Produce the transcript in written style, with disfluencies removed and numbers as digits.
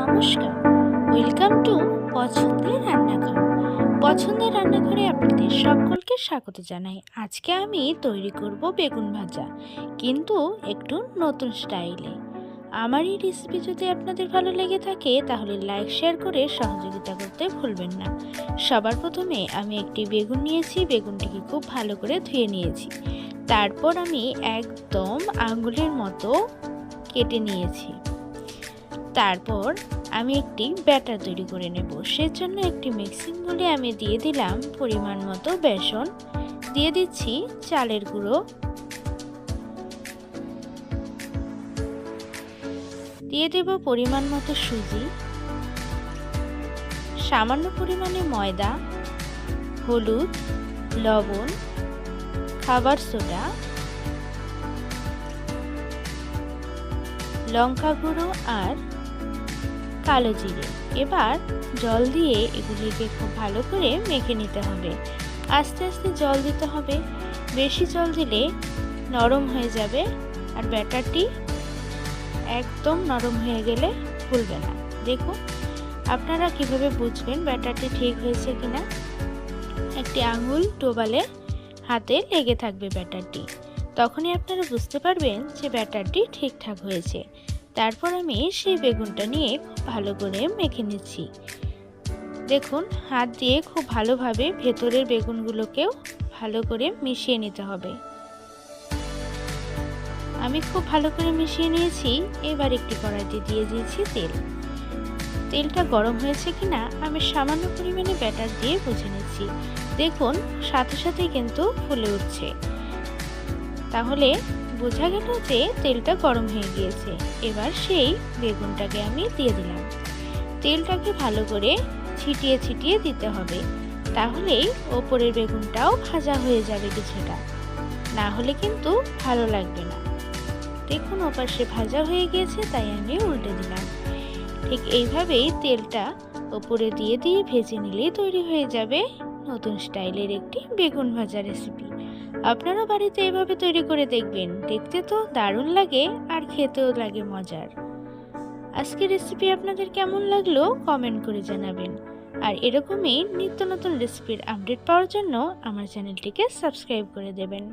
নমস্কার, welcome to পছন্দের রান্নাঘর। পছন্দের রান্নাঘরে আপনাদের সকলকে স্বাগত জানাই। আজকে আমি তৈরি করব বেগুন ভাজা, কিন্তু একটু নতুন স্টাইলে। আমার এই রেসিপি যদি আপনাদের ভালো লেগে থাকে তাহলে লাইক শেয়ার করে সহযোগিতা করতে ভুলবেন না। সবার প্রথমে আমি একটি বেগুন নিয়েছি, বেগুনটিকে খুব ভালো করে ধুয়ে নিয়েছি। তারপর আমি একদম আঙ্গুলের মতো কেটে নিয়েছি। তারপর আমি একটি ব্যাটার তৈরি করে নেব। সেজন্য একটি মিক্সিং বোলে আমি দিয়ে দিলাম পরিমাণ মতো বেসন, দিয়ে দিচ্ছি চালের গুঁড়ো, দিয়ে দেব পরিমাণ মতো সুজি, সামান্য পরিমাণে ময়দা, হলুদ, লবণ, খাবার সোডা, লঙ্কা গুঁড়ো আর কালো জিরে। এবার জল দিয়ে এগুলিকে খুব ভালো করে মেখে নিতে হবে। আস্তে আস্তে জল দিতে হবে, বেশি জল দিলে নরম হয়ে যাবে আর ব্যাটারটি একদম নরম হয়ে গেলে ফুলবে না। দেখুন আপনারা কিভাবে বুঝবেন ব্যাটারটি ঠিক হয়েছে কিনা। একটি আঙুল ডোবালে হাতে লেগে থাকবে ব্যাটারটি, তখনই আপনারা বুঝতে পারবেন যে ব্যাটারটি ঠিকঠাক হয়েছে। তারপর আমি সেই বেগুনটা নিয়ে খুব ভালো করে মেখে নিচ্ছি। দেখুন হাত দিয়ে খুব ভালোভাবে ভেতরের বেগুনগুলোকেও ভালো করে মিশিয়ে নিতে হবে। আমি খুব ভালো করে মিশিয়ে নিয়েছি। এবার একটি কড়াইতে দিয়ে দিয়েছি তেল। তেলটা গরম হয়েছে কিনা আমি সামান্য পরিমাণে ব্যাটার দিয়ে বুঝে নিচ্ছি। দেখুন সাথে সাথেই কিন্তু ফুলে উঠছে, তাহলে বোঝা গেল যে তেলটা গরম হয়ে গিয়েছে। এবার সেই বেগুনটাকে আমি দিয়ে দিলাম। তেলটাকে ভালো করে ছিটিয়ে ছিটিয়ে দিতে হবে, তাহলেই ওপরের বেগুনটাও ভাজা হয়ে যাবে কিছুটা, না হলে কিন্তু ভালো লাগবে না। দেখুন ওপাশে ভাজা হয়ে গিয়েছে, তাই আমি উল্টে দিলাম। ঠিক এইভাবেই তেলটা ওপরে দিয়ে দিয়ে ভেজে নিলেই তৈরি হয়ে যাবে নতুন স্টাইলের একটি বেগুন ভাজা রেসিপি। আপনারা বাড়িতে এভাবে তৈরি করে দেখবেন, দেখতে তো দারুণ লাগে আর খেতেও লাগে মজার। আজকের রেসিপি আপনাদের কেমন লাগলো কমেন্ট করে জানাবেন, আর এরকমই নিত্য নতুন রেসিপির আপডেট পাওয়ার জন্য আমার চ্যানেলটিকে সাবস্ক্রাইব করে দেবেন।